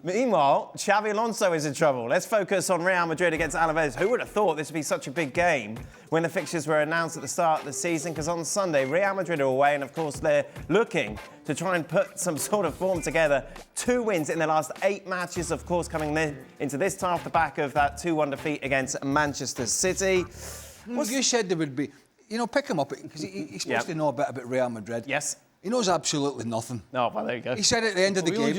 Meanwhile, Xabi Alonso is in trouble. Let's focus on Real Madrid against Alaves. Who would have thought this would be such a big game when the fixtures were announced at the start of the season? Because on Sunday, Real Madrid are away, and of course, they're looking to try and put some sort of form together. 2 wins in their last 8 matches, of course, coming into this time off the back of that 2-1 defeat against Manchester City. You said there would be... You know, pick him up, because he's supposed to know a bit about Real Madrid. Yes. He knows absolutely nothing. Oh, well, there you go. He said at the end of the game...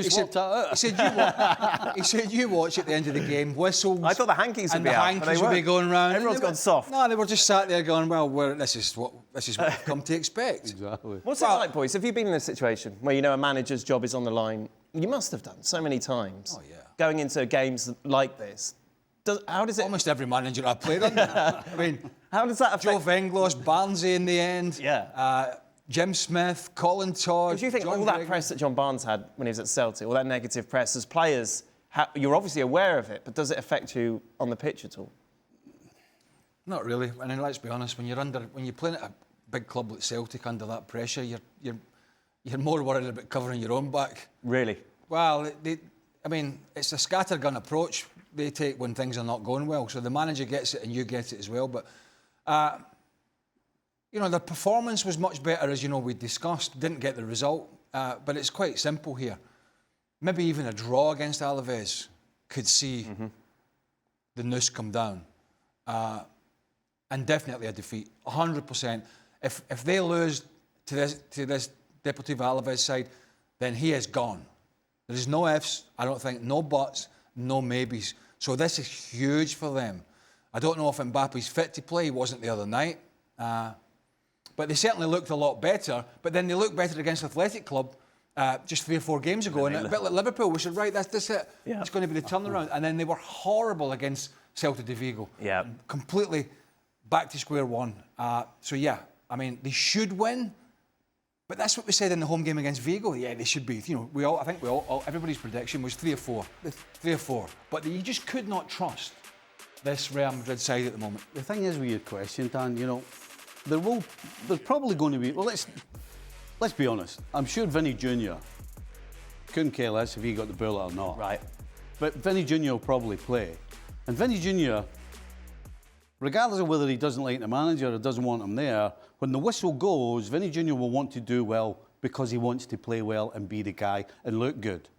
He said, you watch at the end of the game, whistles... I thought the hankies would be out. And the hankies would be going round. Everyone's gone soft. No, they were just sat there going, well, this is what we've come to expect. Exactly. What's it like, boys? Have you been in a situation where you know a manager's job is on the line? You must have done so many times. Oh, yeah. Going into games like this. How does it... Almost every manager I've played under. I mean... How does that affect... Joe Venglos, Barnsley in the end. Yeah. Jim Smith, Colin Todd... Do you think John all that press that John Barnes had when he was at Celtic, all that negative press, as players, you're obviously aware of it, but does it affect you on the pitch at all? Not really. I mean, let's be honest, when you're playing at a big club like Celtic under that pressure, you're more worried about covering your own back. Really? Well, I mean, it's a scattergun approach they take when things are not going well. So the manager gets it and you get it as well. But, you know, the performance was much better, as you know, we discussed. Didn't get the result, but it's quite simple here. Maybe even a draw against Alaves could see the noose come down. And definitely a defeat, 100%. If they lose to this Deportivo Alaves side, then he is gone. There is no ifs, I don't think, no buts, no maybes. So this is huge for them. I don't know if Mbappe's fit to play. He wasn't the other night. But they certainly looked a lot better. But then they looked better against Athletic Club just 3 or 4 games ago. And a bit like Liverpool, we said, right, that's it. Yeah. It's going to be the turnaround. And then they were horrible against Celta de Vigo. Yeah. Completely back to square one. So, yeah, I mean, they should win. But that's what we said in the home game against Vigo. Yeah, they should be. You know, I think everybody's prediction was 3 or 4. 3 or 4. But you just could not trust this Real Madrid side at the moment. The thing is with your question, Dan, you know, there's probably going to be... Well, let's be honest. I'm sure Vinny Jr. couldn't care less if he got the bullet or not. Right. But Vinny Jr. will probably play. And Vinny Jr., regardless of whether he doesn't like the manager or doesn't want him there, when the whistle goes, Vinny Jr. will want to do well because he wants to play well and be the guy and look good.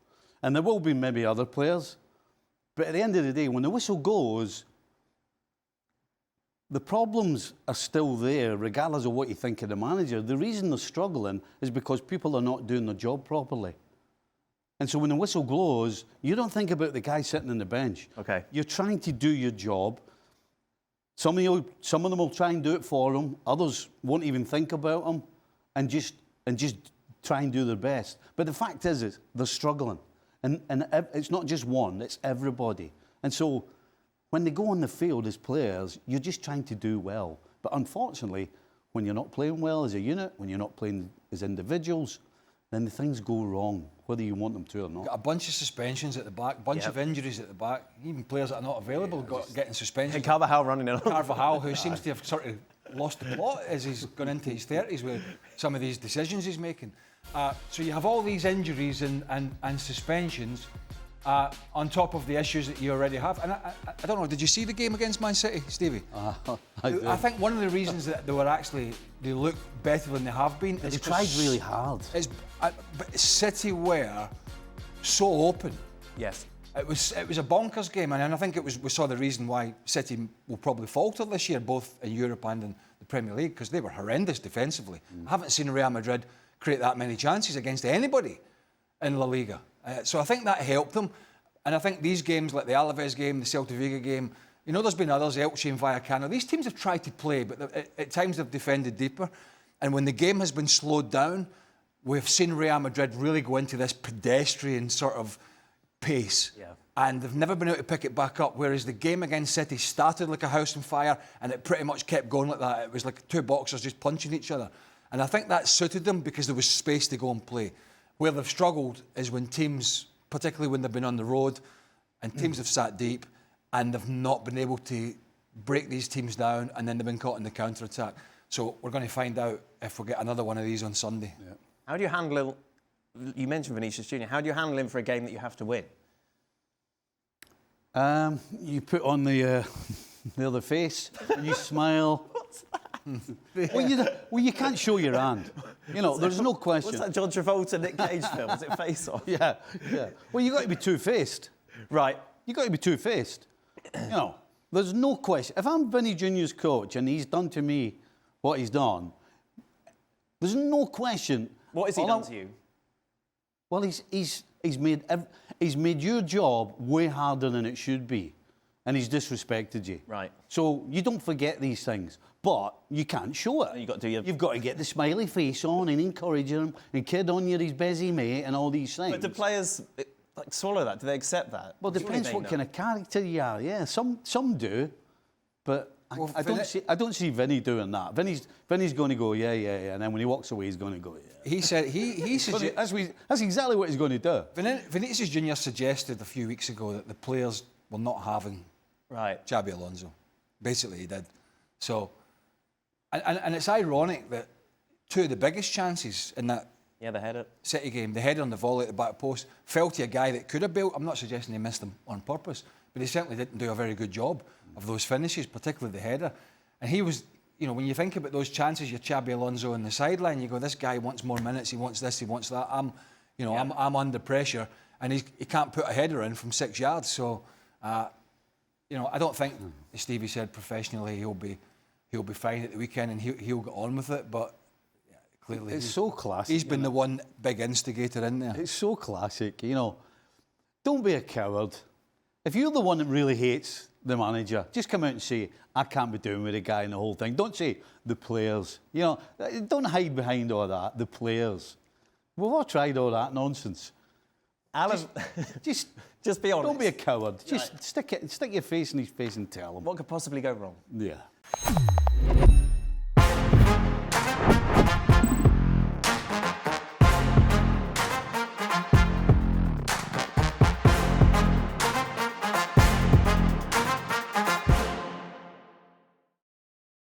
And there will be maybe other players. But at the end of the day, when the whistle goes, the problems are still there, regardless of what you think of the manager. The reason they're struggling is because people are not doing their job properly. And so when the whistle blows, you don't think about the guy sitting on the bench. Okay. You're trying to do your job. Some of them will try and do it for them. Others won't even think about them and just try and do their best. But the fact is they're struggling. And it's not just one, it's everybody. And so when they go on the field as players, you're just trying to do well. But unfortunately, when you're not playing well as a unit, when you're not playing as individuals, then the things go wrong, whether you want them to or not. Got a bunch of suspensions at the back, bunch of injuries at the back, even players that are not available getting suspensions. And Carvajal running in. Carvajal, who seems to have sort of lost the plot as he's gone into his 30s with some of these decisions he's making. So you have all these injuries and suspensions on top of the issues that you already have. And I don't know, did you see the game against Man City, Stevie? I think one of the reasons that they look better than they have been is they tried really hard. But City were so open. Yes. It was a bonkers game, and I think we saw the reason why City will probably falter this year, both in Europe and in the Premier League, because they were horrendous defensively. I haven't seen Real Madrid create that many chances against anybody in La Liga. So I think that helped them. And I think these games, like the Alaves game, the Celta Vigo game, you know, there's been others, Elche and Vallecano. These teams have tried to play, but at times they've defended deeper. And when the game has been slowed down, we've seen Real Madrid really go into this pedestrian sort of pace. Yeah. And they've never been able to pick it back up, whereas the game against City started like a house on fire and it pretty much kept going like that. It was like 2 boxers just punching each other. And I think that suited them because there was space to go and play. Where they've struggled is when teams, particularly when they've been on the road, and teams have sat deep and they've not been able to break these teams down, and then they've been caught in the counter-attack. So we're going to find out if we get another one of these on Sunday. Yeah. How do you handle, you mentioned Vinicius Jr., how do you handle him for a game that you have to win? You put on the other face, and you smile. Well, you can't show your hand. You know, there's no question. What's that John Travolta, Nick Cage film? Is it Face Off? Yeah. Well, you got to be two-faced. Right. You got to be two-faced. You know, there's no question. If I'm Vinny Junior's coach and he's done to me what he's done, there's no question. What has he done to you? Well, he's made your job way harder than it should be, and he's disrespected you. Right. So you don't forget these things, but you can't show it. You've got to get the smiley face on and encourage him and kid on you, his busy mate, and all these things. But do players swallow that? Do they accept that? Well, it depends what kind of character you are. Yeah, some do, but I don't see Vinny doing that. Vinny's going to go yeah, and then when he walks away, he's going to go yeah. He said that's exactly what he's going to do. Vinicius Junior suggested a few weeks ago that the players were not having Xabi Alonso. Basically, he did. So, and it's ironic that two of the biggest chances in that the header City game, the header and the volley at the back post, fell to a guy that could have built. I'm not suggesting he missed them on purpose, but he certainly didn't do a very good job of those finishes, particularly the header. And he was, you know, when you think about those chances, you're Xabi Alonso on the sideline, you go, this guy wants more minutes, he wants this, he wants that. I'm under pressure, and he can't put a header in from 6 yards. So, you know, I don't think, as Stevie said, professionally he'll be fine at the weekend and he'll get on with it. But yeah, clearly, it's so classic. He's been the one big instigator in there. It's so classic, you know. Don't be a coward. If you're the one that really hates the manager, just come out and say, I can't be doing with the guy and the whole thing. Don't say the players. You know, don't hide behind all that. The players. We've all tried all that nonsense. Alan, just be honest. Don't be a coward. Just stick your face in his face and tell him. What could possibly go wrong? Yeah.